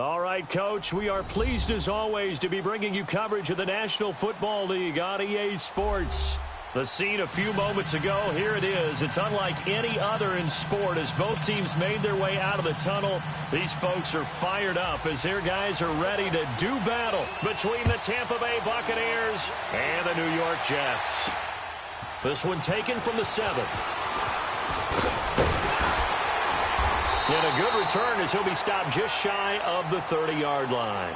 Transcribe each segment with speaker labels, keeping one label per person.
Speaker 1: All right, Coach, we are pleased as always to be bringing you coverage of the National Football League on EA Sports. The scene a few moments ago, here it is. It's unlike any other in sport as both teams made their way out of the tunnel. These folks are fired up as their guys are ready to do battle between the Tampa Bay Buccaneers and the New York Jets. This one taken from the 7. And a good return as he'll be stopped just shy of the 30-yard line.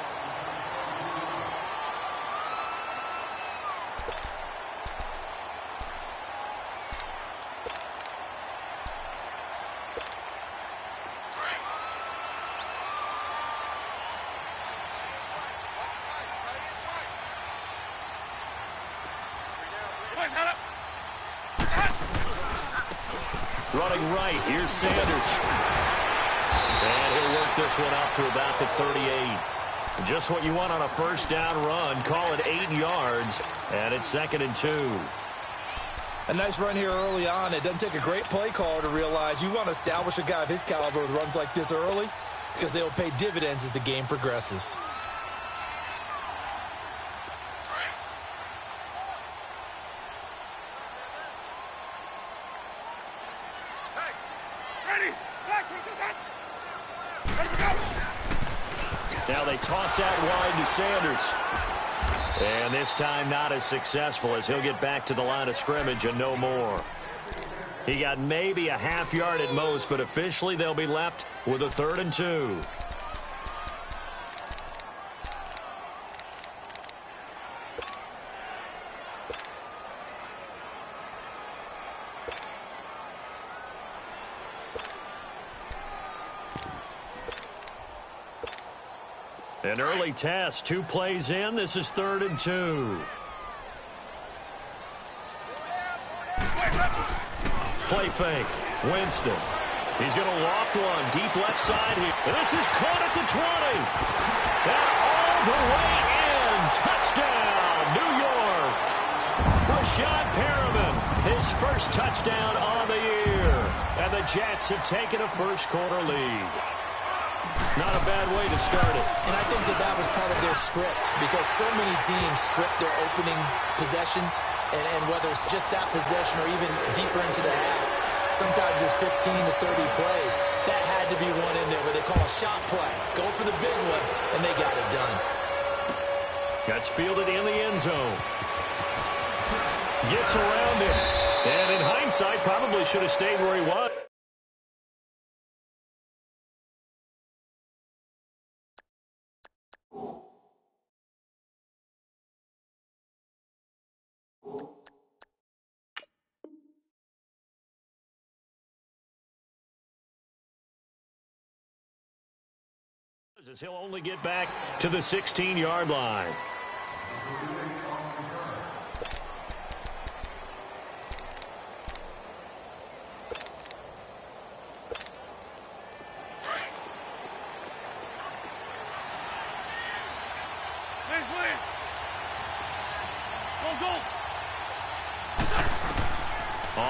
Speaker 1: Running right, here's Sanders. And he'll work this one out to about the 38. Just what you want on a first down run. Call it 8 yards, and it's 2nd and 2.
Speaker 2: A nice run here early on. It doesn't take a great play caller to realize you want to establish a guy of his caliber with runs like this early because they'll pay dividends as the game progresses.
Speaker 1: Now they toss out wide to Sanders. And this time not as successful as he'll get back to the line of scrimmage and no more. He got maybe a half yard at most, but officially they'll be left with a 3rd and 2. An early test, 2 plays in. This is 3rd and 2. Play fake. Winston. He's going to loft one deep left side here. And this is caught at the 20. And all the way in. Touchdown, New York. Rashad Perriman, his first touchdown on the year. And the Jets have taken a first-quarter lead. Not a bad way to start it.
Speaker 2: And I think that was part of their script because so many teams script their opening possessions, and whether it's just that possession or even deeper into the half, sometimes it's 15 to 30 plays. That had to be one in there where they call a shot play. Go for the big one, and they got it done.
Speaker 1: That's fielded in the end zone. Gets around it. And in hindsight, probably should have stayed where he was. As he'll only get back to the 16-yard line. On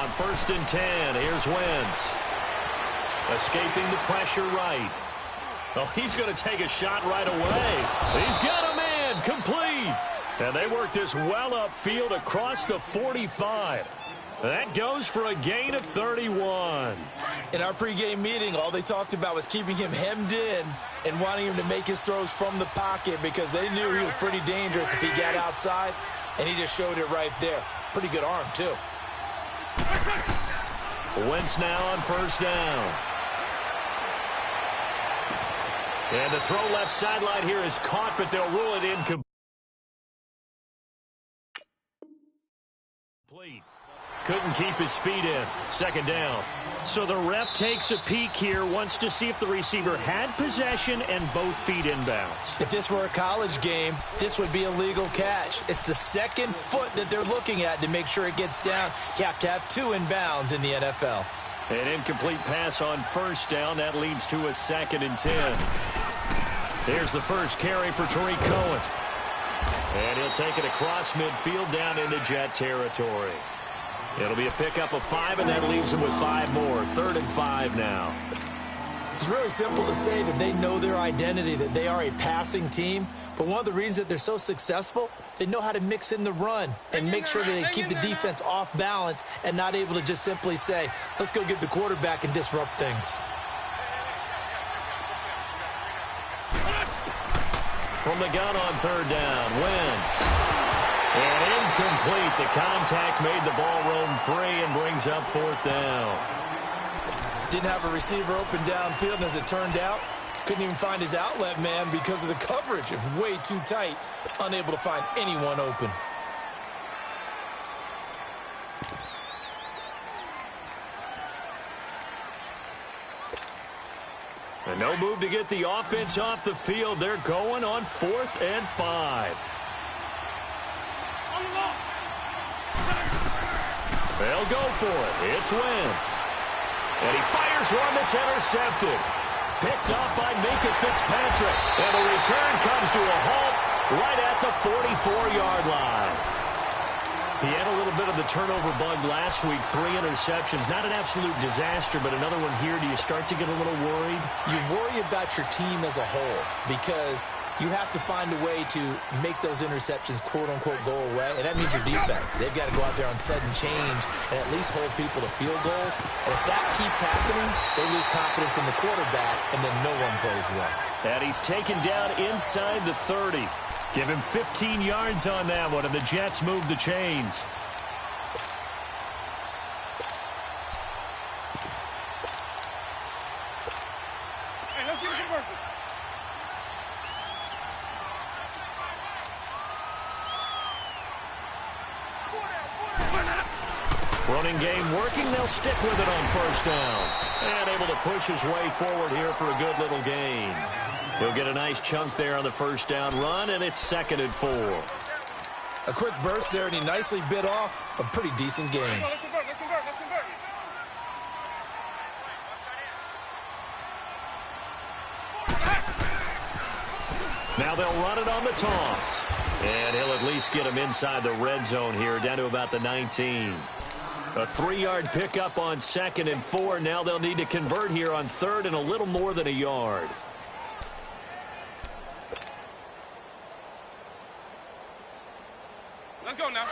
Speaker 1: 1st and 10, here's Wentz. Escaping the pressure right. Oh, he's going to take a shot right away. He's got a man, complete. And they work this well upfield across the 45. That goes for a gain of 31.
Speaker 2: In our pregame meeting, all they talked about was keeping him hemmed in and wanting him to make his throws from the pocket because they knew he was pretty dangerous if he got outside, and he just showed it right there. Pretty good arm, too.
Speaker 1: Wentz now on 1st down. And the throw left sideline here is caught, but they'll rule it incomplete. Couldn't keep his feet in. 2nd down. So the ref takes a peek here, wants to see if the receiver had possession and both feet inbounds.
Speaker 2: If this were a college game, this would be a legal catch. It's the 2nd foot that they're looking at to make sure it gets down. You have to have 2 inbounds in the NFL.
Speaker 1: An incomplete pass on 1st down. That leads to a 2nd and 10. Here's the first carry for Tariq Cohen. And he'll take it across midfield down into Jet territory. It'll be a pickup of 5, and that leaves him with 5 more. 3rd and 5 now.
Speaker 2: It's really simple to say that they know their identity, that they are a passing team. But one of the reasons that they're so successful, they know how to mix in the run and make sure that they keep the defense off balance and not able to just simply say, let's go get the quarterback and disrupt things.
Speaker 1: From the gun on third down, Wentz. And incomplete. The contact made the ball roam free and brings up fourth down.
Speaker 2: Didn't have a receiver open downfield, and as it turned out, couldn't even find his outlet man because of the coverage. It was way too tight, unable to find anyone open.
Speaker 1: And no move to get the offense off the field. They're going on 4th and 5. They'll go for it. It's Wentz. And he fires one that's intercepted. Picked off by Minka Fitzpatrick. And the return comes to a halt right at the 44-yard line. He had a little bit of the turnover bug last week. 3 interceptions. Not an absolute disaster, but another one here. Do you start to get a little worried?
Speaker 2: You worry about your team as a whole because you have to find a way to make those interceptions, quote-unquote, go away. And that means your defense. They've got to go out there on sudden change and at least hold people to field goals. And if that keeps happening, they lose confidence in the quarterback, and then no one plays well.
Speaker 1: And he's taken down inside the 30. Give him 15 yards on that one, and the Jets move the chains.
Speaker 3: Hey, let's get it converted.
Speaker 1: Running game working. They'll stick with it on first down. And able to push his way forward here for a good little gain. He'll get a nice chunk there on the first down run, and it's 2nd and 4.
Speaker 2: A quick burst there, and he nicely bit off a pretty decent gain.
Speaker 3: Let's convert.
Speaker 1: Now they'll run it on the toss. And he'll at least get him inside the red zone here, down to about the 19. A 3-yard pickup on 2nd and 4. Now they'll need to convert here on 3rd and a little more than a yard.
Speaker 3: Let's go now.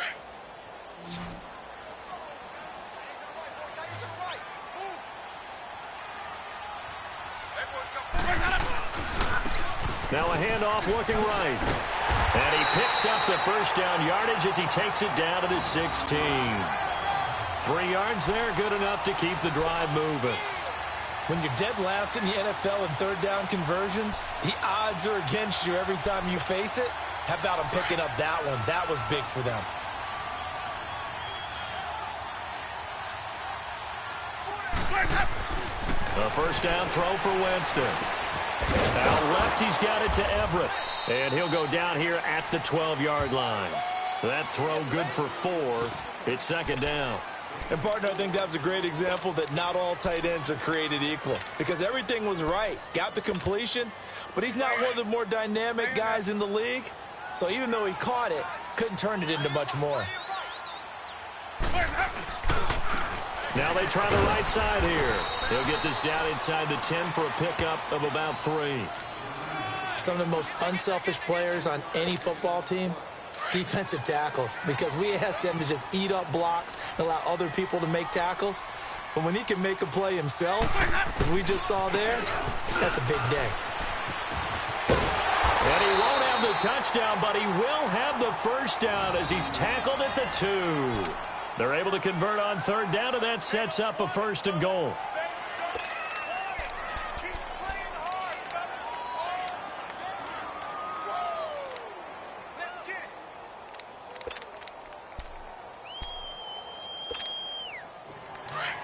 Speaker 1: Now a handoff looking right. And he picks up the first down yardage as he takes it down to the 16. 3 yards there, good enough to keep the drive moving.
Speaker 2: When you're dead last in the NFL in third down conversions, the odds are against you every time you face it. How about him picking up that one? That was big for them.
Speaker 1: A first down throw for Winston. Now left, he's got it to Everett. And he'll go down here at the 12-yard line. That throw good for 4. It's 2nd down.
Speaker 2: And, partner, I think that was a great example that not all tight ends are created equal. Because everything was right. Got the completion, but he's not one of the more dynamic guys in the league. So even though he caught it, couldn't turn it into much more.
Speaker 1: Now they try the right side here. He'll get this down inside the 10 for a pickup of about 3.
Speaker 2: Some of the most unselfish players on any football team, defensive tackles, because we ask them to just eat up blocks and allow other people to make tackles. But when he can make a play himself, as we just saw there, that's a big day.
Speaker 1: And he won't have the touchdown, but he will have the first down as he's tackled at the 2. They're able to convert on 3rd down, and that sets up a 1st and goal.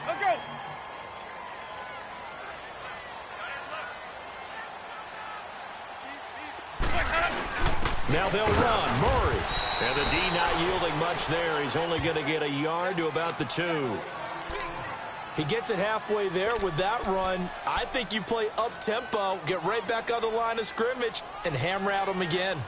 Speaker 3: Let's go.
Speaker 1: Now they'll run. Murray. And the D not yielding much there. He's only going to get a yard to about the 2.
Speaker 2: He gets it halfway there with that run. I think you play up-tempo, get right back on the line of scrimmage, and hammer at him again.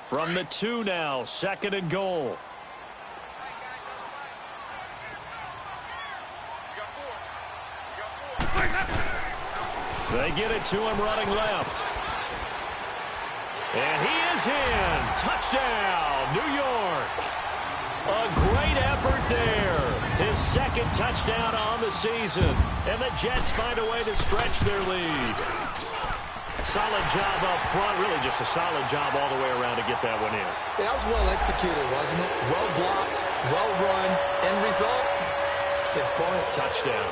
Speaker 1: From the 2 now, 2nd and goal. They get it to him running left. And he is in. Touchdown, New York. A great effort there. His 2nd touchdown on the season. And the Jets find a way to stretch their lead. Solid job up front. Really just a solid job all the way around to get that one in.
Speaker 2: That was well executed, wasn't it? Well blocked, well run. End result, 6 points.
Speaker 1: Touchdown.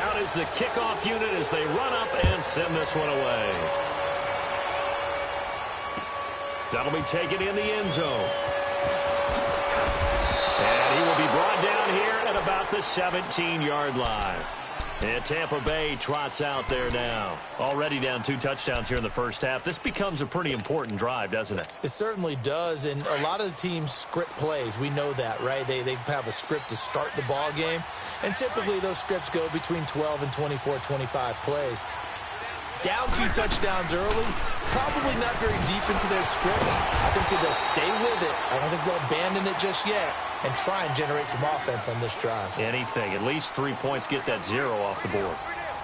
Speaker 1: Out is the kickoff unit as they run up and send this one away. That'll be taken in the end zone. And he will be brought down here at about the 17-yard line. And Tampa Bay trots out there now. Already down 2 touchdowns here in the first half. This becomes a pretty important drive, doesn't it?
Speaker 2: It certainly does, and a lot of the teams script plays. We know that, right? They have a script to start the ball game, and typically those scripts go between 12 and 24, 25 plays. Down 2 touchdowns early, probably not very deep into their script. I think that they'll stay with it. I don't think they'll abandon it just yet and try and generate some offense on this drive.
Speaker 1: Anything. At least 3 points, get that 0 off the board.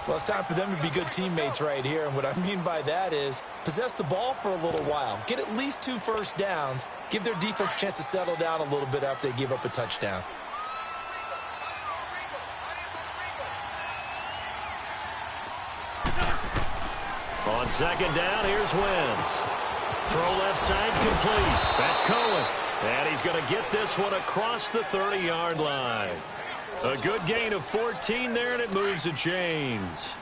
Speaker 2: Well, it's time for them to be good teammates right here, and what I mean by that is possess the ball for a little while. Get at least 2 first downs. Give their defense a chance to settle down a little bit after they give up a touchdown.
Speaker 1: On 2nd down, here's Wentz. Throw left side complete. That's Cohen. And he's going to get this one across the 30-yard line. A good gain of 14 there, and it moves the chains.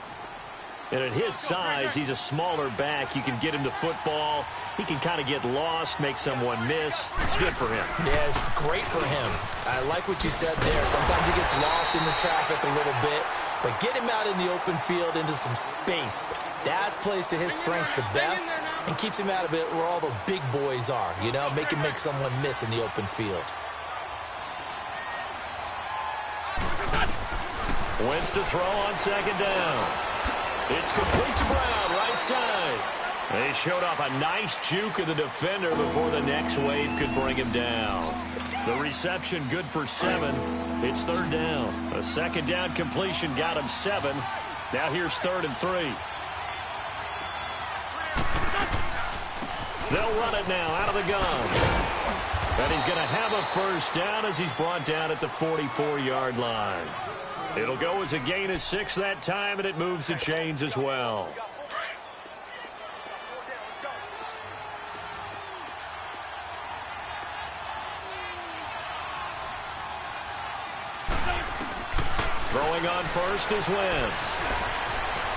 Speaker 1: And at his size, he's a smaller back. You can get him to football. He can kind of get lost, make someone miss. It's good for him.
Speaker 2: Yeah, it's great for him. I like what you said there. Sometimes he gets lost in the traffic a little bit. But get him out in the open field into some space. That plays to his strengths the best and keeps him out of it where all the big boys are. You know, make someone miss in the open field.
Speaker 1: Wentz to throw on 2nd down. It's complete to Brown, right side. They showed off a nice juke of the defender before the next wave could bring him down. The reception good for 7. It's 3rd down. A 2nd down completion got him 7. Now here's 3rd and 3. They'll run it now out of the gun. And he's going to have a first down as he's brought down at the 44-yard line. It'll go as a gain of 6 that time, and it moves the chains as well. Throwing on first is Wentz.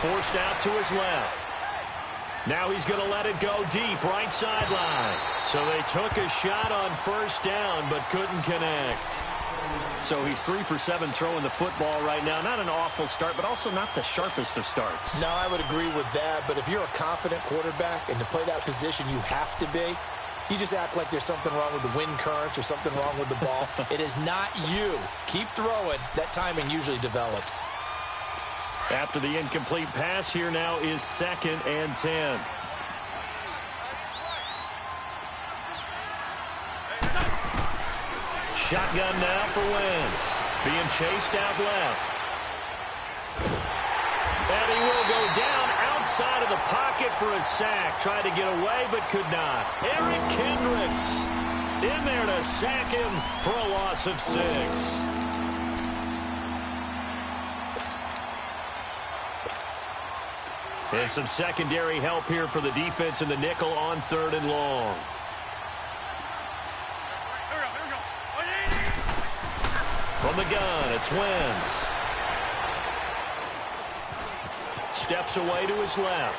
Speaker 1: Forced out to his left. Now he's going to let it go deep, right sideline. So they took a shot on first down, but couldn't connect. So he's 3 for 7 throwing the football right now. Not an awful start, but also not the sharpest of starts.
Speaker 4: No, I would agree with that. But if you're a confident quarterback and to play that position you have to be, you just act like there's something wrong with the wind currents or something wrong with the ball.
Speaker 2: It is not you. Keep throwing. That timing usually develops.
Speaker 1: After the incomplete pass, here now is 2nd and 10. Shotgun now for Wentz. Being chased out left. And he will go down outside of the pocket for a sack. Tried to get away, but could not. Eric Kendricks in there to sack him for a loss of 6. And some secondary help here for the defense in the nickel on 3rd and long. From the gun, it's Wentz. Steps away to his left.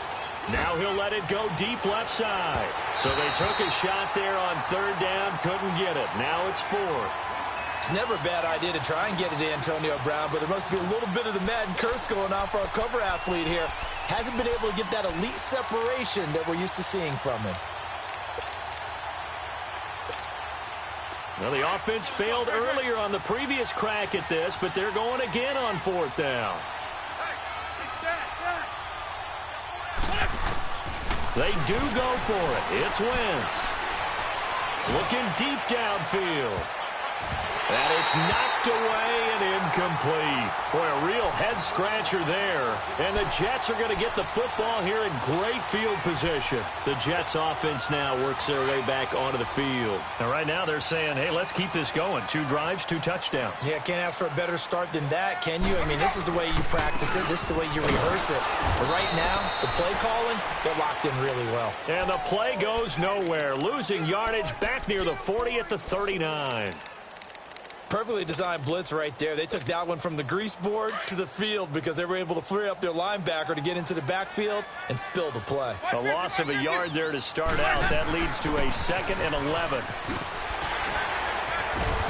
Speaker 1: Now he'll let it go deep left side. So they took a shot there on 3rd down, couldn't get it. Now it's 4th.
Speaker 2: It's never a bad idea to try and get it to Antonio Brown, but there must be a little bit of the Madden curse going on for our cover athlete here. Hasn't been able to get that elite separation that we're used to seeing from him.
Speaker 1: Well, the offense failed earlier on the previous crack at this, but they're going again on 4th down. They do go for it. It's Wentz. Looking deep downfield. And it's knocked away and incomplete. Boy, a real head-scratcher there. And the Jets are going to get the football here in great field position. The Jets offense now works their way back onto the field. And right now they're saying, hey, let's keep this going. 2 drives, 2 touchdowns.
Speaker 2: Yeah, can't ask for a better start than that, can you? I mean, this is the way you practice it. This is the way you rehearse it. But right now, the play calling, they're locked in really well.
Speaker 1: And the play goes nowhere. Losing yardage back near the 40 at the 39.
Speaker 2: Perfectly designed blitz right there. They took that one from the grease board to the field because they were able to free up their linebacker to get into the backfield and spill the play.
Speaker 1: A loss of a yard there to start out. That leads to a 2nd and 11.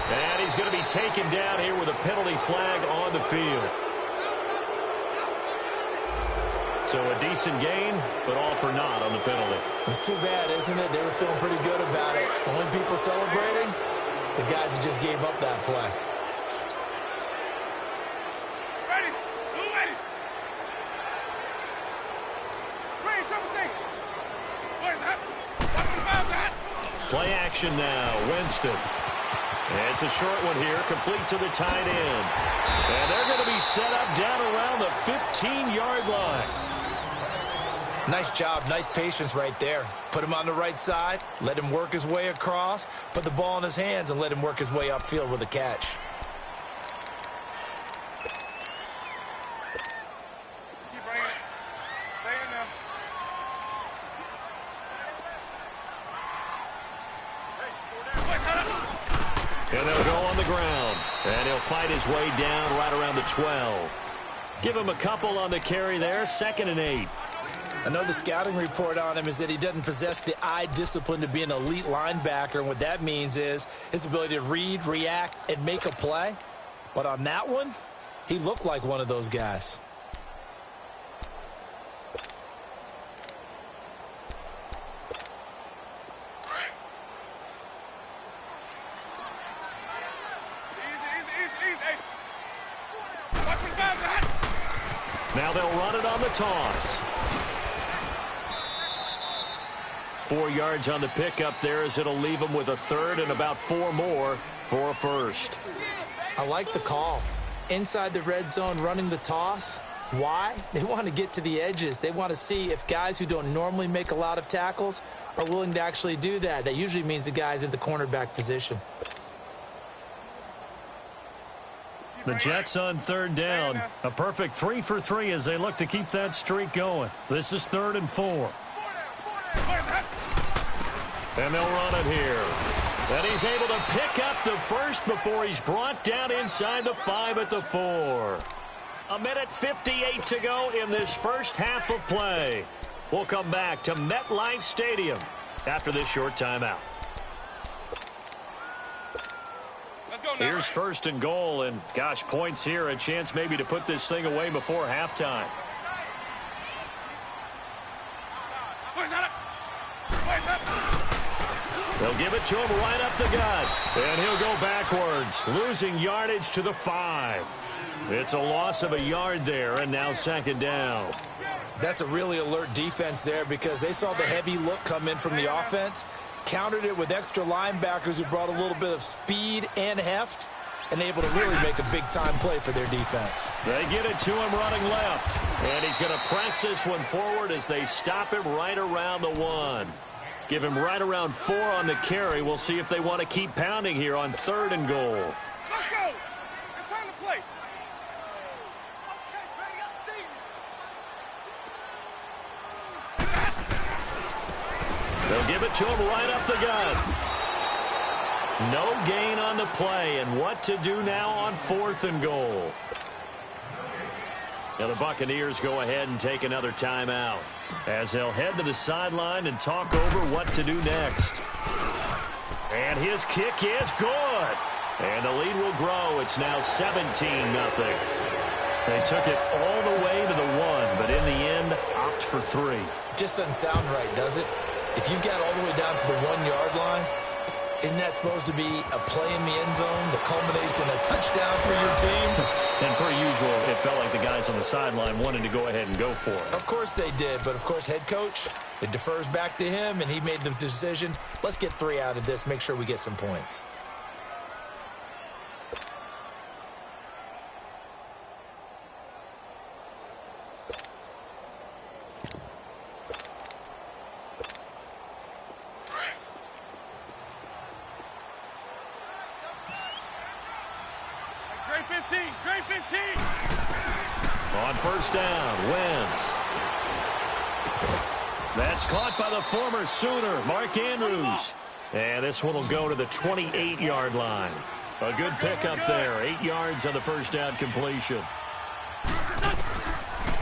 Speaker 1: And he's going to be taken down here with a penalty flag on the field. So a decent gain, but all for naught on the penalty.
Speaker 2: It's too bad, isn't it? They were feeling pretty good about it. Only people celebrating, the guys who just gave up that play.
Speaker 3: Ready. Blue ready. Screen, triple C. Where's that? What's about that?
Speaker 1: Play action now. Winston. And it's a short one here, complete to the tight end. And they're going to be set up down around the 15-yard line.
Speaker 2: Nice job, nice patience right there. Put him on the right side, let him work his way across, put the ball in his hands, and let him work his way upfield with a catch.
Speaker 3: Just keep bringing it. Stay in now.
Speaker 1: And they'll go on the ground. And he'll fight his way down right around the 12. Give him a couple on the carry there, 2nd and 8.
Speaker 2: I know the scouting report on him is that he doesn't possess the eye discipline to be an elite linebacker, and what that means is his ability to read, react, and make a play. But on that one, he looked like one of those guys.
Speaker 3: Easy. Watch what's about that.
Speaker 1: Now they'll run it on the toss. 4 yards on the pickup there as it'll leave them with a 3rd and about 4 more for a 1st.
Speaker 2: I like the call. Inside the red zone running the toss. Why? They want to get to the edges. They want to see if guys who don't normally make a lot of tackles are willing to actually do that. That usually means the guy's in the cornerback position.
Speaker 1: The Jets on 3rd down. A perfect 3 for 3 as they look to keep that streak going. This is 3rd and 4. And they'll run it here. And he's able to pick up the 1st before he's brought down inside the 5 at the 4. 1:58 to go in this first half of play. We'll come back to MetLife Stadium after this short timeout. Here's 1st and goal, and gosh, points here, a chance maybe to put this thing away before halftime. They'll give it to him right up the gut, and he'll go backwards, losing yardage to the 5. It's a loss of a yard there, and now 2nd down.
Speaker 2: That's a really alert defense there because they saw the heavy look come in from the offense, countered it with extra linebackers who brought a little bit of speed and heft, and able to really make a big-time play for their defense.
Speaker 1: They get it to him running left, and he's going to press this one forward as they stop him right around the 1. Give him right around 4 on the carry. We'll see if they want to keep pounding here on 3rd and goal.
Speaker 3: Let's go. It's time to play.
Speaker 1: They'll give it to him right up the gut. No gain on the play, and what to do now on 4th and goal. Now the Buccaneers go ahead and take another timeout as they'll head to the sideline and talk over what to do next. And his kick is good. And the lead will grow. It's now 17-0. They took it all the way to the 1, but in the end, opt for 3.
Speaker 2: Just doesn't sound right, does it? If you get all the way down to the 1-yard line, Isn't that supposed to be a play in the end zone that culminates in a touchdown for your team?
Speaker 1: And per usual, it felt like the guys on the sideline wanted to go ahead and go for it.
Speaker 2: Of course they did, but of course head coach, it defers back to him, and he made the decision. Let's get 3 out of this, make sure we get some points.
Speaker 3: Trey 15.
Speaker 1: On first down, Wentz. That's caught by the former Sooner, Mark Andrews. And this one will go to the 28-yard line. A good pickup there, 8 yards on the first down completion.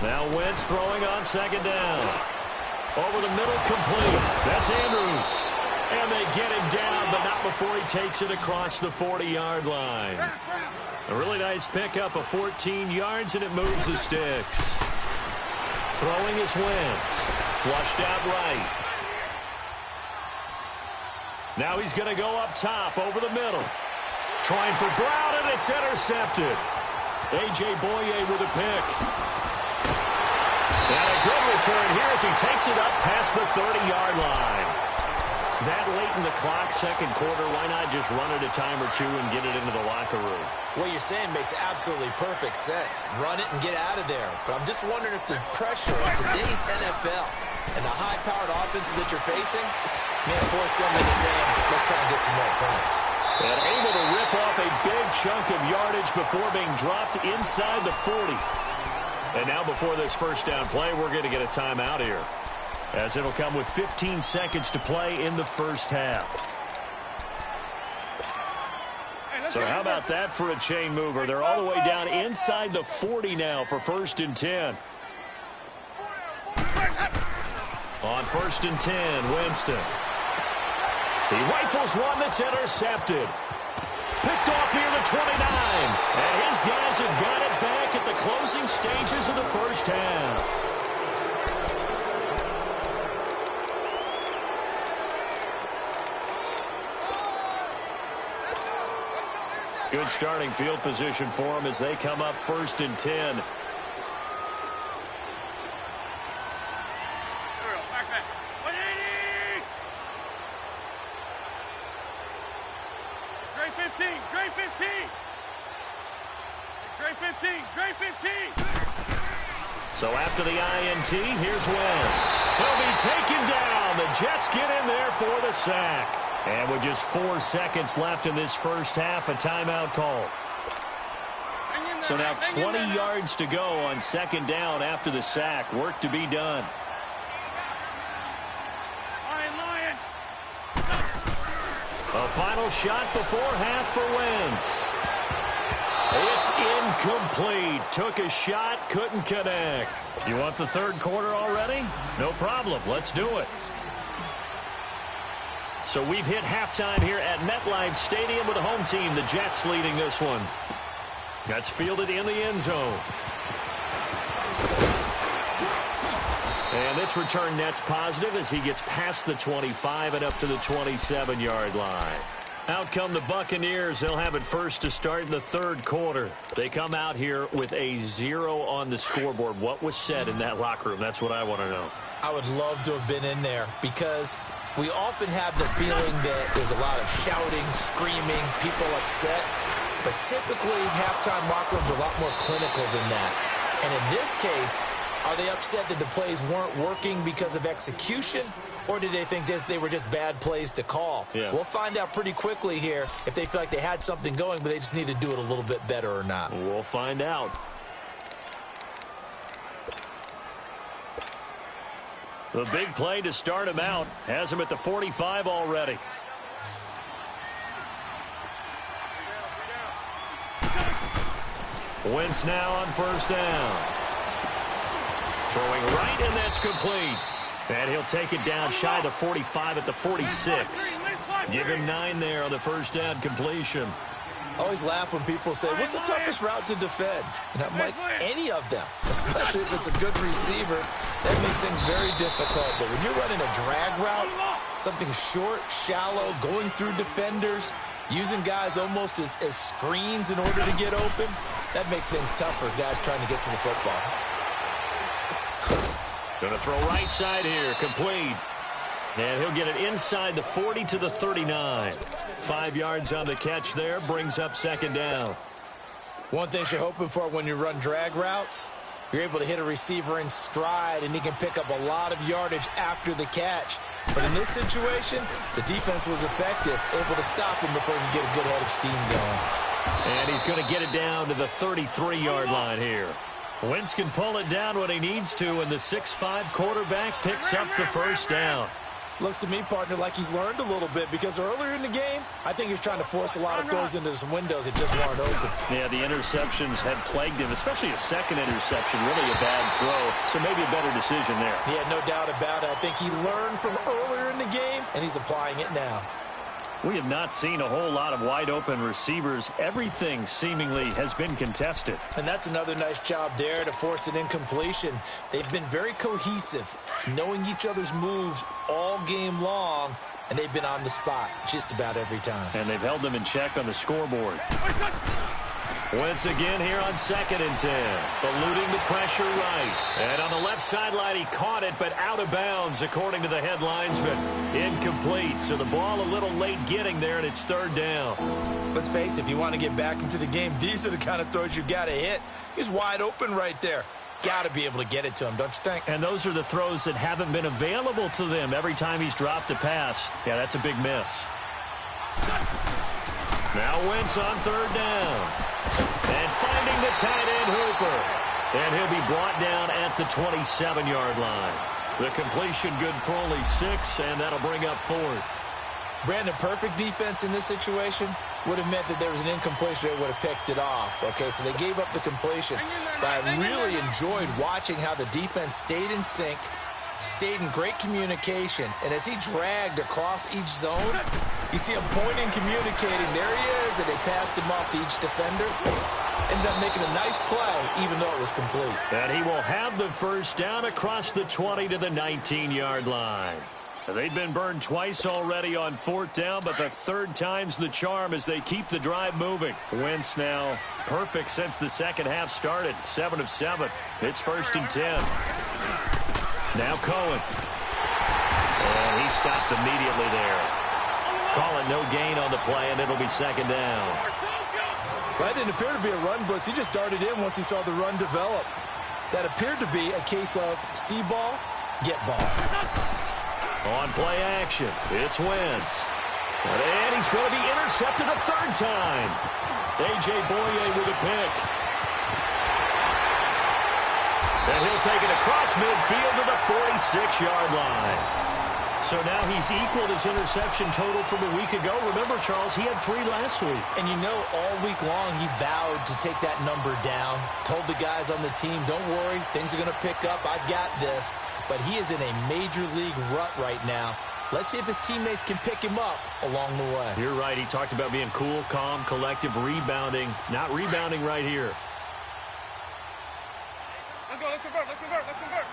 Speaker 1: Now Wentz throwing on second down. Over the middle, complete. That's Andrews. And they get him down, but not before he takes it across the 40-yard line. A really nice pickup of 14 yards, and it moves the sticks. Throwing is Wentz. Flushed out right. Now he's going to go up top over the middle. Trying for Brown, and it's intercepted. A.J. Boye with a pick. And a good return here as he takes it up past the 30-yard line. That late in the clock, second quarter, why not just run it a time or two and get it into the locker room?
Speaker 2: What you're saying makes absolutely perfect sense. Run it and get out of there. But I'm just wondering if the pressure in today's NFL and the high-powered offenses that you're facing may force them into saying, let's try and get some more points.
Speaker 1: And able to rip off a big chunk of yardage before being dropped inside the 40. And now before this first down play, we're going to get a timeout here, as it'll come with 15 seconds to play in the first half. So how about that for a chain mover? They're all the way down inside the 40 now for first and 10. On first and 10, Winston. He rifles one that's intercepted. Picked off near the 29. And his guys have got it back at the closing stages of the first half. Good starting field position for them as they come up first and 10. So after the INT, here's Wentz. He'll be taken down. The Jets get in there for the sack. And with just 4 seconds left in this first half, a timeout call. So now 20 yards to go on second down after the sack. Work to be done. A final shot before half for Wentz. It's incomplete. Took a shot, couldn't connect. You want the third quarter already? No problem. Let's do it. So we've hit halftime here at MetLife Stadium with the home team, the Jets, leading this one. That's fielded in the end zone. And this return net's positive as he gets past the 25 and up to the 27-yard line. Out come the Buccaneers. They'll have it first to start in the third quarter. They come out here with a 0 on the scoreboard. What was said in that locker room? That's what I want to know.
Speaker 2: I would love to have been in there because we often have the feeling that there's a lot of shouting, screaming, people upset. But typically, halftime locker rooms are a lot more clinical than that. And in this case, are they upset that the plays weren't working because of execution? Or did they think they were just bad plays to call?
Speaker 1: Yeah.
Speaker 2: We'll find out pretty quickly here if they feel like they had something going, but they just need to do it a little bit better or not.
Speaker 1: We'll find out. The big play to start him out has him at the 45 already. Wentz now on first down. Throwing right, and that's complete. And he'll take it down shy of the 45 at the 46. Give him 9 there on the first down completion.
Speaker 2: I always laugh when people say, what's the toughest route to defend? And I'm like, any of them, especially if it's a good receiver. That makes things very difficult. But when you're running a drag route, Something short, shallow, going through defenders, using guys almost as screens in order to get open. That makes things tough for guys trying to get to the football.
Speaker 1: Going to throw right side here, complete. And he'll get it inside the 40 to the 39. 5 yards on the catch there, brings up second down.
Speaker 2: One thing you're hoping for when you run drag routes, you're able to hit a receiver in stride, and he can pick up a lot of yardage after the catch. But in this situation, the defense was effective, able to stop him before he could get a good head of steam going.
Speaker 1: And he's going to get it down to the 33-yard line here. Wentz can pull it down when he needs to, and the 6'5" quarterback picks up the first down.
Speaker 2: Looks to me, partner, like he's learned a little bit, because earlier in the game, I think he's trying to force a lot of throws into some windows that just weren't open.
Speaker 1: Yeah, the interceptions had plagued him, especially a second interception, really a bad throw, so maybe a better decision there.
Speaker 2: Yeah, no doubt about it. I think he learned from earlier in the game, and he's applying it now.
Speaker 1: We have not seen a whole lot of wide-open receivers. Everything seemingly has been contested.
Speaker 2: And that's another nice job there to force an incompletion. They've been very cohesive, knowing each other's moves all game long, and they've been on the spot just about every time.
Speaker 1: And they've held them in check on the scoreboard. Wentz again here on 2nd and 10. Eluding the pressure right. And on the left sideline, he caught it, but out of bounds, according to the head linesman. Incomplete. So the ball a little late getting there, and it's 3rd down.
Speaker 2: Let's face it, if you want to get back into the game, these are the kind of throws you got to hit. He's wide open right there. Got to be able to get it to him, don't you think?
Speaker 1: And those are the throws that haven't been available to them every time he's dropped a pass. Yeah, that's a big miss. Now Wentz on 3rd down. And finding the tight end Hooper. And he'll be brought down at the 27-yard line. The completion good for only 6, and that'll bring up 4th.
Speaker 2: Brandon, perfect defense in this situation would have meant that there was an incompletion that would have picked it off. Okay, so they gave up the completion. But I really enjoyed watching how the defense stayed in sync, stayed in great communication, and as he dragged across each zone, you see him pointing, communicating. There he is, and they passed him off to each defender. Ended up making a nice play, even though it was complete.
Speaker 1: And he will have the first down across the 20 to the 19-yard line. They've been burned twice already on 4th down, but the 3rd time's the charm as they keep the drive moving. Wentz now perfect since the second half started. 7 of 7. It's 1st and 10. Now Cohen. And he stopped immediately there. Call it no gain on the play, and it'll be 2nd down.
Speaker 2: Well, that didn't appear to be a run blitz. He just darted in once he saw the run develop. That appeared to be a case of see ball, get ball.
Speaker 1: On play action, it's Wentz. And he's going to be intercepted a 3rd time. A.J. Boye with a pick. And he'll take it across midfield to the 46-yard line. So now he's equaled his interception total from a week ago. Remember, Charles, he had 3 last week.
Speaker 2: And you know, all week long he vowed to take that number down. Told the guys on the team, don't worry, things are going to pick up. I've got this. But he is in a major league rut right now. Let's see if his teammates can pick him up along the way.
Speaker 1: You're right. He talked about being cool, calm, collective, rebounding. Not rebounding right here.
Speaker 3: Let's go, let's convert, let's convert, let's convert.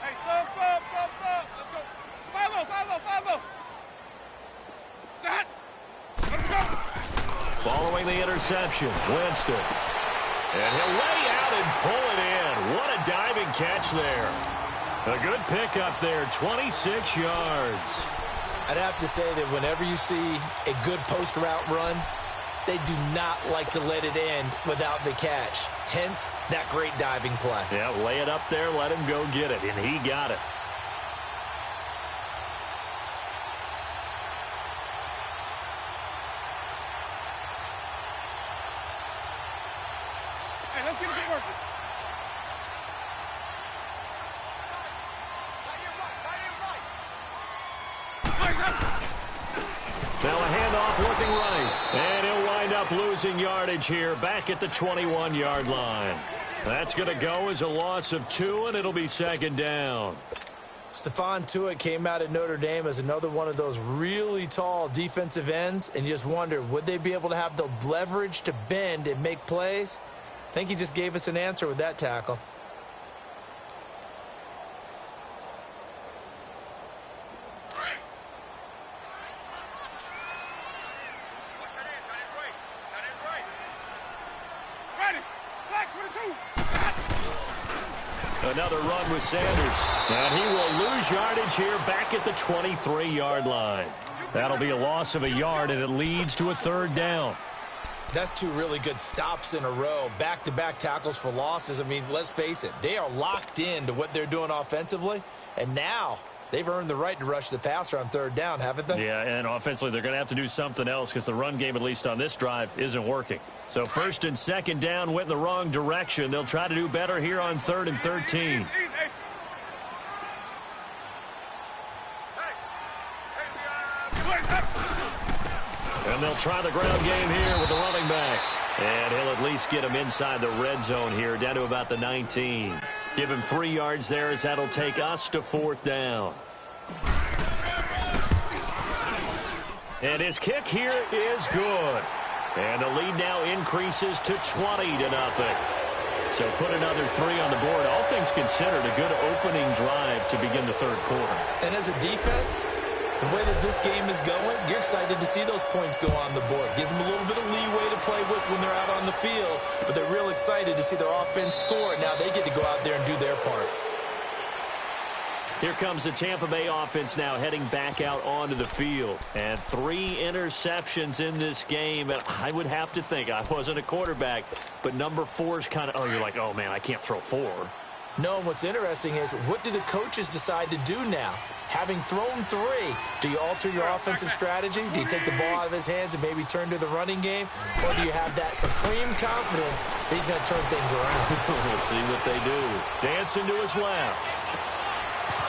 Speaker 3: Hey, sub. Let's go. 5-0. Set. Let's go.
Speaker 1: Following the interception, Winston. And he'll lay out and pull it in. What a diving catch there. A good pickup there, 26 yards.
Speaker 2: I'd have to say that whenever you see a good post route run, they do not like to let it end without the catch. Hence, that great diving play.
Speaker 1: Yeah, lay it up there, let him go get it, and he got it.
Speaker 3: Hey, let's get it working.
Speaker 1: Now a handoff looking right. And he'll wind up losing yardage here back at the 21-yard line. That's going to go as a loss of 2, and it'll be 2nd down.
Speaker 2: Stephon Tuitt came out at Notre Dame as another one of those really tall defensive ends, and you just wonder, would they be able to have the leverage to bend and make plays? I think he just gave us an answer with that tackle.
Speaker 1: Another run with Sanders. And he will lose yardage here back at the 23-yard line. That'll be a loss of a yard, and it leads to a third down.
Speaker 2: That's two really good stops in a row. Back-to-back tackles for losses. I mean, let's face it. They are locked into what they're doing offensively. And now they've earned the right to rush the passer on third down, haven't they?
Speaker 1: Yeah, and offensively they're going to have to do something else because the run game, at least on this drive, isn't working. So first and second down went in the wrong direction. They'll try to do better here on 3rd and 13. And they'll try the ground game here with the running back. And he'll at least get him inside the red zone here, down to about the 19. Give him 3 yards there as that'll take us to 4th down. And his kick here is good. And the lead now increases to 20-0. So put another 3 on the board. All things considered, a good opening drive to begin the third quarter.
Speaker 2: And as a defense, the way that this game is going, you're excited to see those points go on the board. Gives them a little bit of leeway to play with when they're out on the field, but they're real excited to see their offense score. Now they get to go out there and do their part.
Speaker 1: Here comes the Tampa Bay offense now heading back out onto the field. And 3 interceptions in this game. And I would have to think, I wasn't a quarterback, but number 4 is kind of, you're like, oh, man, I can't throw 4.
Speaker 2: No, and what's interesting is, what do the coaches decide to do now? Having thrown 3, do you alter your offensive strategy? Do you take the ball out of his hands and maybe turn to the running game? Or do you have that supreme confidence that he's going to turn things around?
Speaker 1: We'll see what they do. Dancing to his left.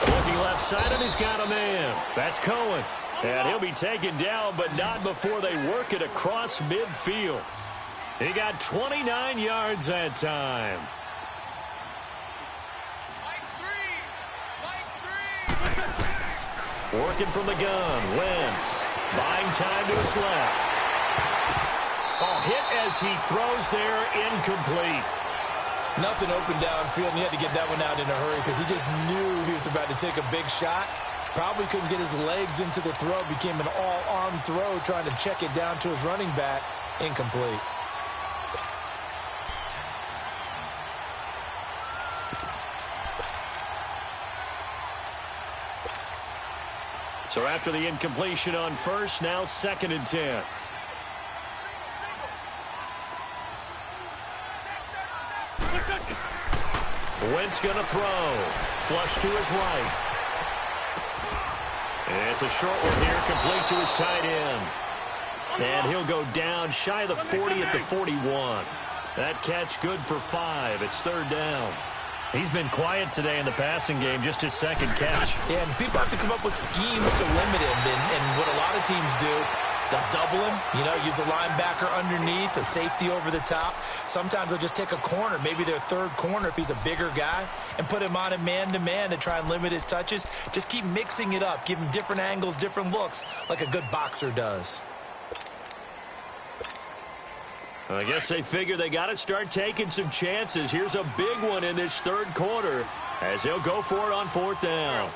Speaker 1: Looking left side, and he's got a man. That's Cohen. And he'll be taken down, but not before they work it across midfield. He got 29 yards that time. Working from the gun. Wentz buying time to his left. Oh, hit as he throws there, incomplete.
Speaker 2: Nothing open downfield, and he had to get that one out in a hurry because he just knew he was about to take a big shot. Probably couldn't get his legs into the throw. Became an all-arm throw, trying to check it down to his running back. Incomplete.
Speaker 1: So after the incompletion on first, now 2nd and 10. Wentz going to throw. Flush to his right. And it's a short one here, complete to his tight end. And he'll go down shy of the 40 at the 41. That catch good for 5. It's 3rd down. He's been quiet today in the passing game, just his 2nd catch.
Speaker 2: Yeah, and people have to come up with schemes to limit him. And what a lot of teams do, they'll double him, use a linebacker underneath, a safety over the top. Sometimes they'll just take a corner, maybe their 3rd corner if he's a bigger guy, and put him on a man-to-man to try and limit his touches. Just keep mixing it up, give him different angles, different looks, like a good boxer does.
Speaker 1: I guess they figure they got to start taking some chances. Here's a big one in this 3rd quarter as he'll go for it on 4th down.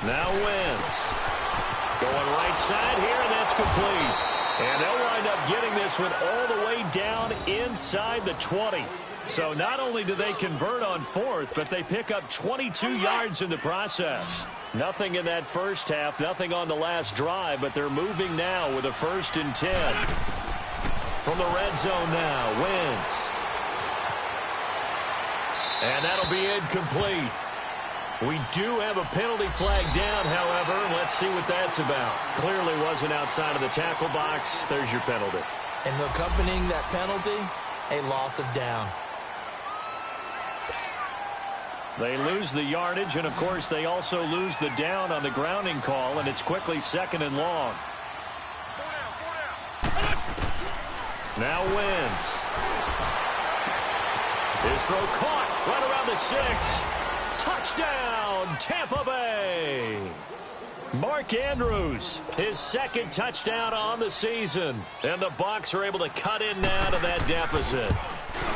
Speaker 1: Now Wentz going right side here, and that's complete. And they'll wind up getting this one all the way down inside the 20. So not only do they convert on 4th, but they pick up 22 yards in the process. Nothing in that first half, nothing on the last drive, but they're moving now with a 1st and 10. From the red zone now, Wentz. And that'll be incomplete. We do have a penalty flag down, however. Let's see what that's about. Clearly wasn't outside of the tackle box. There's your penalty.
Speaker 2: And accompanying that penalty, a loss of down.
Speaker 1: They lose the yardage, and, of course, they also lose the down on the grounding call, and it's quickly 2nd and long. Now Wentz. His throw caught right around the 6. Touchdown, Tampa Bay. Mark Andrews, his 2nd touchdown on the season. And the Bucs are able to cut in now to that deficit.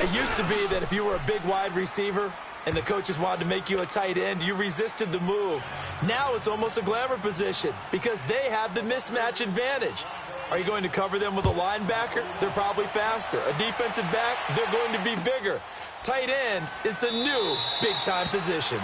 Speaker 2: It used to be that if you were a big wide receiver, and the coaches wanted to make you a tight end, you resisted the move. Now it's almost a glamour position because they have the mismatch advantage. Are you going to cover them with a linebacker? They're probably faster. A defensive back? They're going to be bigger. Tight end is the new big-time position.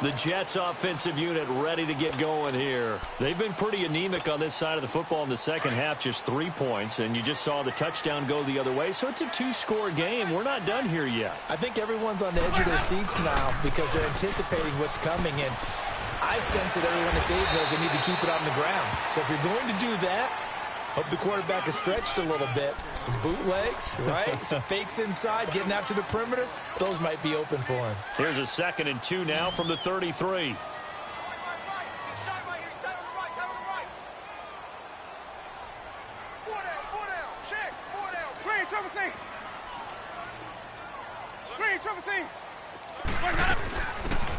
Speaker 1: The Jets offensive unit ready to get going here. They've been pretty anemic on this side of the football in the second half, just 3 points, and you just saw the touchdown go the other way, so it's a 2-score game. We're not done here yet.
Speaker 2: I think everyone's on the edge of their seats now because they're anticipating what's coming, and I sense that everyone in the stadium knows they need to keep it on the ground. So if you're going to do that, hope the quarterback is stretched a little bit. Some bootlegs, right? Some fakes inside, getting out to the perimeter. Those might be open for him.
Speaker 1: Here's a 2nd and 2 now from the 33.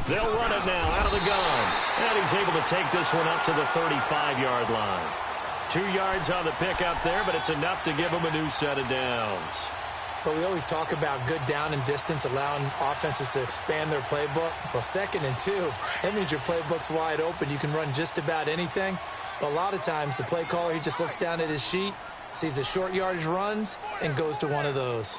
Speaker 1: They'll run it now out of the gun. And he's able to take this one up to the 35-yard line. 2 yards on the pick up there, but it's enough to give him a new set of downs.
Speaker 2: But we always talk about good down and distance, allowing offenses to expand their playbook. Well, 2nd and 2, that means your playbook's wide open. You can run just about anything. But a lot of times, the play caller, he just looks down at his sheet, sees the short yardage runs, and goes to one of those.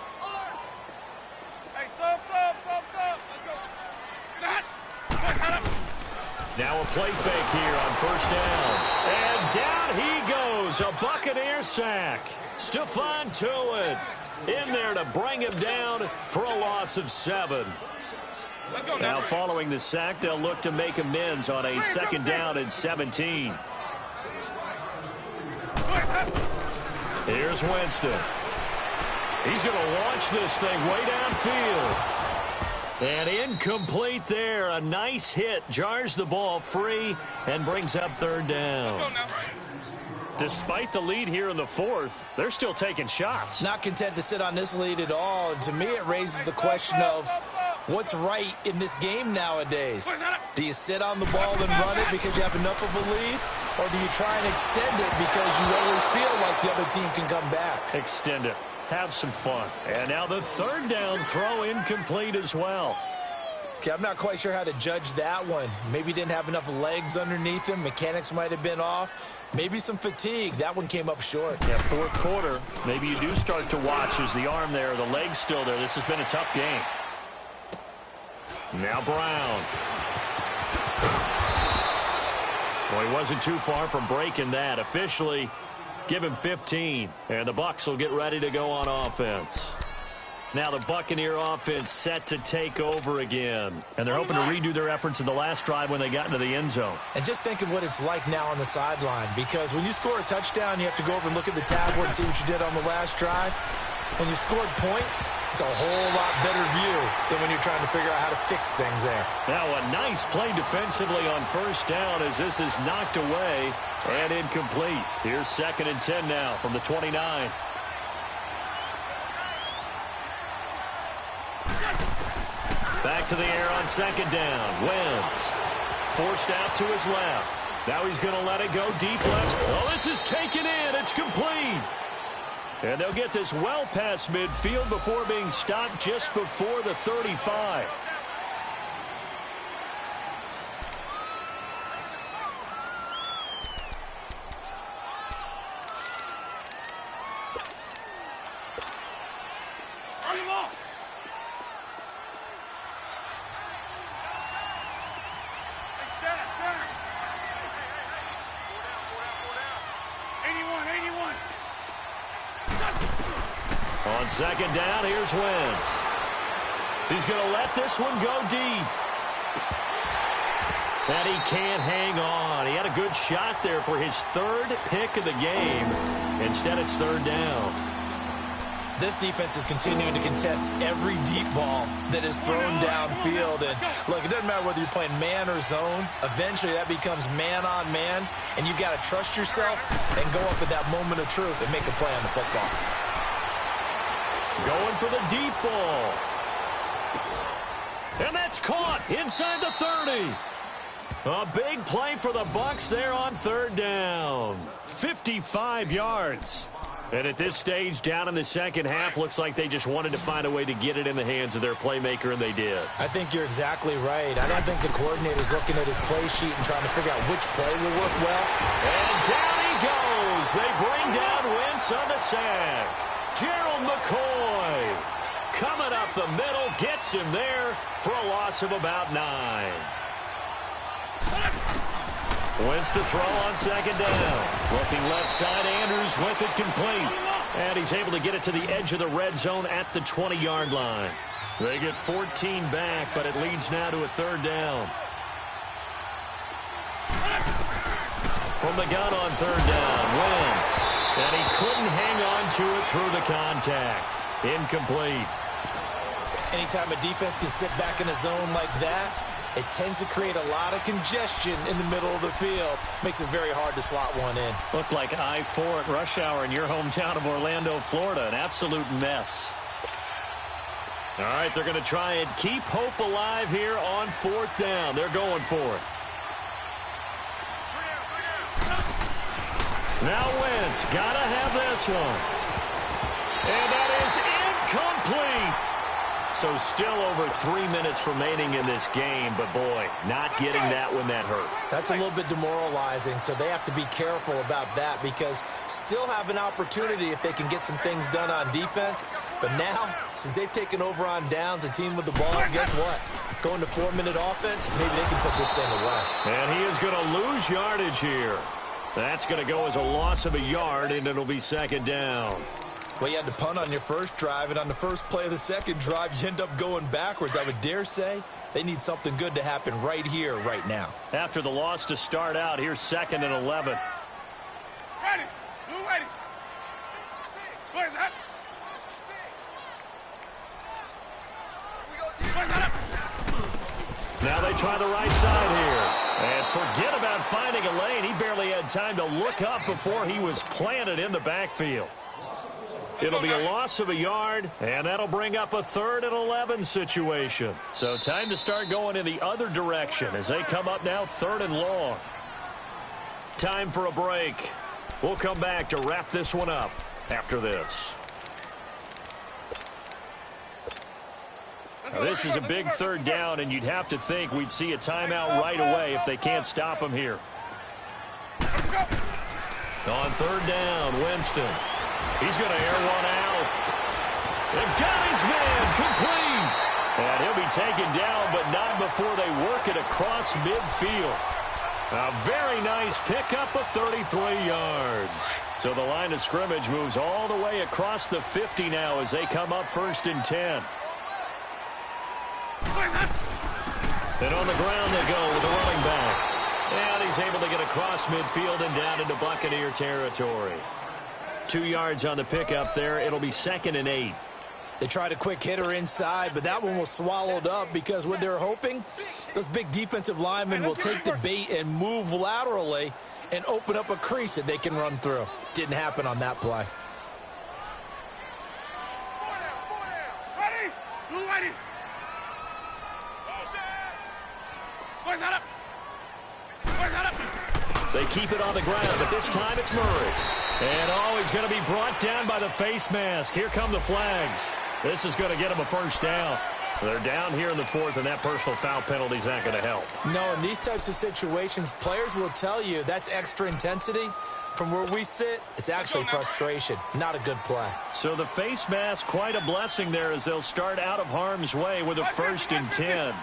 Speaker 1: Now a play fake here on 1st down. And down he goes. A Buccaneer sack. Stephon Tuitt in there to bring him down for a loss of 7. Now following the sack, they'll look to make amends on a 2nd down and 17. Here's Winston. He's going to launch this thing way downfield. And incomplete there. A nice hit. Jars the ball free and brings up 3rd down. Despite the lead here in the 4th, they're still taking shots.
Speaker 2: Not content to sit on this lead at all. And to me, it raises the question of what's right in this game nowadays. Do you sit on the ball and run it because you have enough of a lead? Or do you try and extend it because you always feel like the other team can come back?
Speaker 1: Extend it. Have some fun. And now the 3rd down throw incomplete as well.
Speaker 2: Okay, I'm not quite sure how to judge that one. Maybe didn't have enough legs underneath him. Mechanics might have been off. Maybe some fatigue. That one came up short.
Speaker 1: Yeah, 4th quarter. Maybe you do start to watch as the arm there, the leg's still there. This has been a tough game. Now Brown. Well, he wasn't too far from breaking that. Officially, give him 15, and the Bucs will get ready to go on offense. Now the Buccaneer offense set to take over again, and they're hoping to redo their efforts in the last drive when they got into the end zone.
Speaker 2: And just think of what it's like now on the sideline, because when you score a touchdown, you have to go over and look at the tablet and see what you did on the last drive. When you scored points, it's a whole lot better view than when you're trying to figure out how to fix things there.
Speaker 1: Now a nice play defensively on 1st down as this is knocked away and incomplete. Here's 2nd and 10 now from the 29. Back to the air on 2nd down. Wentz forced out to his left. Now he's going to let it go deep left. Oh, this is taken in. It's complete. And they'll get this well past midfield before being stopped just before the 35. On 2nd down, here's Wentz. He's going to let this one go deep. And he can't hang on. He had a good shot there for his 3rd pick of the game. Instead, it's 3rd down.
Speaker 2: This defense is continuing to contest every deep ball that is thrown downfield. And look, it doesn't matter whether you're playing man or zone. Eventually, that becomes man on man. And you've got to trust yourself and go up at that moment of truth and make a play on the football.
Speaker 1: Going for the deep ball. And that's caught inside the 30. A big play for the Bucs there on 3rd down. 55 yards. And at this stage, down in the second half, looks like they just wanted to find a way to get it in the hands of their playmaker, and they did.
Speaker 2: I think you're exactly right. I don't think the coordinator's looking at his play sheet and trying to figure out which play will work well.
Speaker 1: And down he goes. They bring down Wentz on the sack. Gerald McCoy coming up the middle, gets him there for a loss of about 9. Wentz to throw on second down. Looking left side, Andrews with it complete. And he's able to get it to the edge of the red zone at the 20-yard line. They get 14 back, but it leads now to a third down. From the gun on third down, Wentz. And he couldn't hang on to it through the contact. Incomplete.
Speaker 2: Anytime a defense can sit back in a zone like that, it tends to create a lot of congestion in the middle of the field. Makes it very hard to slot one in.
Speaker 1: Looked like I-4 at rush hour in your hometown of Orlando, Florida. An absolute mess. All right, they're going to try and keep hope alive here on fourth down. They're going for it. Now Wentz, got to have this one. And that is incomplete. So still over 3 minutes remaining in this game, but boy, not getting that when that hurt.
Speaker 2: That's a little bit demoralizing, so they have to be careful about that because still have an opportunity if they can get some things done on defense. But now, since they've taken over on downs, a team with the ball, guess what? Going to 4-minute offense, maybe they can put this thing away.
Speaker 1: And he is going to lose yardage here. That's going to go as a loss of a yard, and it'll be second down.
Speaker 2: Well, you had to punt on your first drive, and on the first play of the second drive, you end up going backwards. I would dare say they need something good to happen right here, right now.
Speaker 1: After the loss to start out, here's second and 11.
Speaker 3: Ready. Blue ready. Where's that? Where's that up?
Speaker 1: Now they try the right side here. And forget about finding a lane. He barely had time to look up before he was planted in the backfield. It'll be a loss of a yard, and that'll bring up a 3rd and 11 situation. So time to start going in the other direction as they come up now 3rd and long. Time for a break. We'll come back to wrap this one up after this. Now, this is a big third down, and you'd have to think we'd see a timeout right away if they can't stop him here. On third down, Winston. He's going to air one out. And got his man complete. And he'll be taken down, but not before they work it across midfield. A very nice pickup of 33 yards. So the line of scrimmage moves all the way across the 50 now as they come up 1st and 10. And on the ground they go with the running back. And he's able to get across midfield and down into Buccaneer territory. 2 yards on the pickup there. It'll be 2nd and 8.
Speaker 2: They tried a quick hitter inside, but that one was swallowed up because what they're hoping, those big defensive linemen will take the bait and move laterally and open up a crease that they can run through. Didn't happen on that play.
Speaker 3: Ready. Blue ready. Where's that up? Where's that up?
Speaker 1: They keep it on the ground, but this time it's Murray. And he's going to be brought down by the face mask. Here come the flags. This is going to get him a first down. They're down here in the 4th, and that personal foul penalty is not going to help.
Speaker 2: No, in these types of situations, players will tell you that's extra intensity. From where we sit, it's actually frustration. Not a good play.
Speaker 1: So the face mask, quite a blessing there as they'll start out of harm's way with a 1st and 10.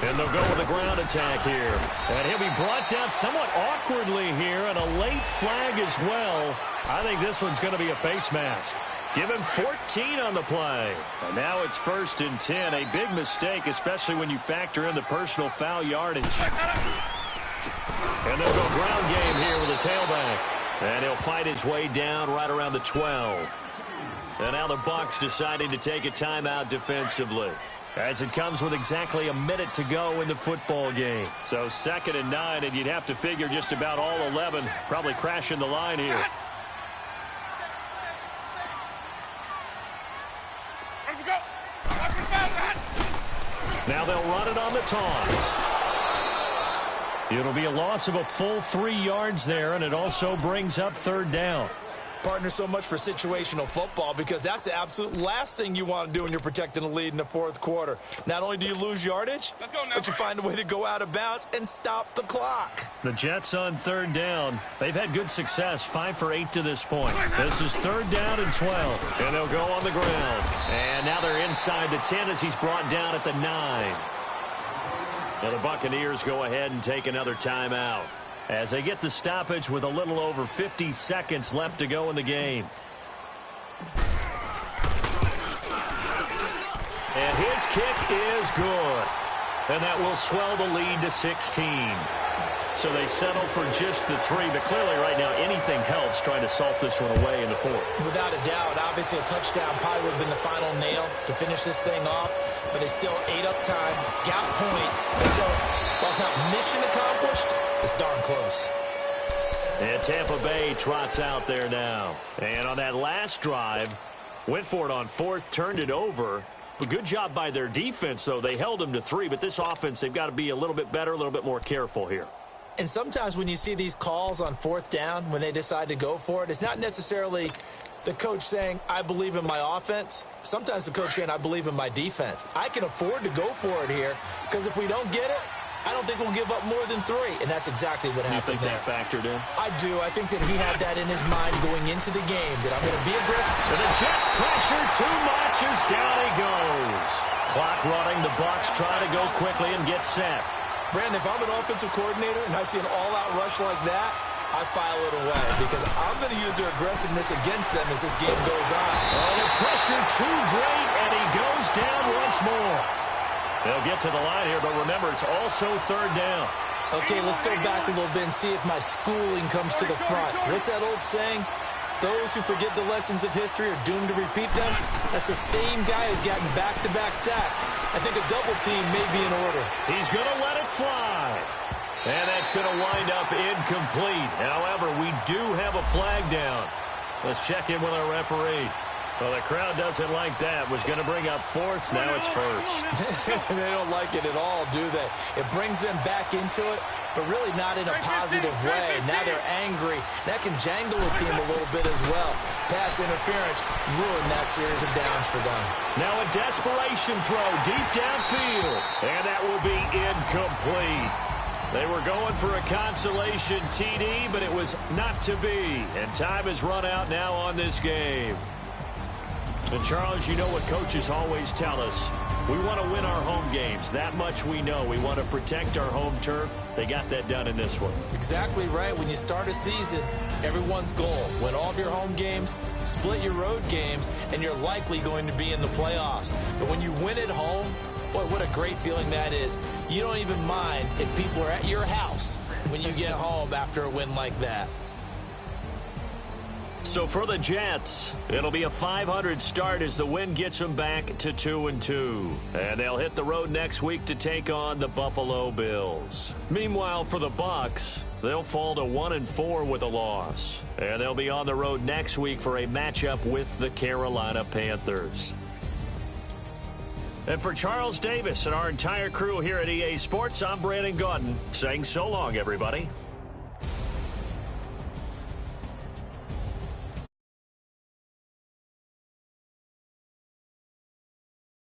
Speaker 1: And they'll go with a ground attack here. And he'll be brought down somewhat awkwardly here, and a late flag as well. I think this one's going to be a face mask. Give him 14 on the play. And now it's 1st and 10. A big mistake, especially when you factor in the personal foul yardage. And they'll go ground game here with a tailback. And he'll fight his way down right around the 12. And now the Bucs deciding to take a timeout defensively, as it comes with exactly a minute to go in the football game. So 2nd and 9, and you'd have to figure just about all 11 probably crashing the line here. Now they'll run it on the toss. It'll be a loss of a full 3 yards there, and it also brings up 3rd down.
Speaker 2: Partner, so much for situational football, because that's the absolute last thing you want to do when you're protecting a lead in the fourth quarter. Not only do you lose yardage, but you find a way to go out of bounds and stop the clock.
Speaker 1: The Jets on third down. They've had good success, 5 for 8 to this point. This is third down and 12, and they'll go on the ground. And now they're inside the 10 as he's brought down at the 9. Now the Buccaneers go ahead and take another timeout as they get the stoppage with a little over 50 seconds left to go in the game. And his kick is good. And that will swell the lead to 16. So they settle for just the 3, but clearly right now anything helps trying to salt this one away in the 4th.
Speaker 2: Without a doubt, obviously a touchdown probably would have been the final nail to finish this thing off, but it's still ate up time, got points, so while it's not mission accomplished, it's darn close.
Speaker 1: And Tampa Bay trots out there now. And on that last drive, went for it on 4th, turned it over. But good job by their defense, though. They held them to 3, but this offense, they've got to be a little bit better, a little bit more careful here.
Speaker 2: And sometimes when you see these calls on 4th down, when they decide to go for it, it's not necessarily the coach saying, I believe in my offense. Sometimes the coach saying, I believe in my defense. I can afford to go for it here, because if we don't get it, I don't think we'll give up more than 3. And that's exactly what happened there.
Speaker 1: You think that factored in?
Speaker 2: I do. I think that he had that in his mind going into the game, that I'm going to be aggressive.
Speaker 1: And the Jets pressure too much as down he goes. Clock running. The Bucs try to go quickly and get set.
Speaker 2: Brandon, if I'm an offensive coordinator and I see an all-out rush like that, I file it away, because I'm going to use their aggressiveness against them as this game goes on.
Speaker 1: Oh, the pressure too great, and he goes down once more. They'll get to the line here, but remember, it's also third down.
Speaker 2: Okay, let's go back a little bit and see if my schooling comes to the front. What's that old saying? Those who forget the lessons of history are doomed to repeat them. That's the same guy who's gotten back-to-back sacks. I think a double team may be in order.
Speaker 1: He's going to let it fly. And that's going to wind up incomplete. However, we do have a flag down. Let's check in with our referee. Well, the crowd doesn't like that. Was going to bring up 4th. Now it's 1st.
Speaker 2: They don't like it at all, do they? It brings them back into it, but really not in a positive way. Now they're angry. That can jangle a team a little bit as well. Pass interference ruined that series of downs for them.
Speaker 1: Now a desperation throw deep downfield. And that will be incomplete. They were going for a consolation TD, but it was not to be. And time has run out now on this game. And, Charles, you know what coaches always tell us. We want to win our home games. That much we know. We want to protect our home turf. They got that done in this one.
Speaker 2: Exactly right. When you start a season, everyone's goal, win all of your home games, split your road games, and you're likely going to be in the playoffs. But when you win at home, boy, what a great feeling that is. You don't even mind if people are at your house when you get home after a win like that.
Speaker 1: So for the Jets, it'll be a 500 start as the win gets them back to 2-2. And they'll hit the road next week to take on the Buffalo Bills. Meanwhile, for the Bucs, they'll fall to 1-4 with a loss. And they'll be on the road next week for a matchup with the Carolina Panthers. And for Charles Davis and our entire crew here at EA Sports, I'm Brandon Gaudin saying so long, everybody.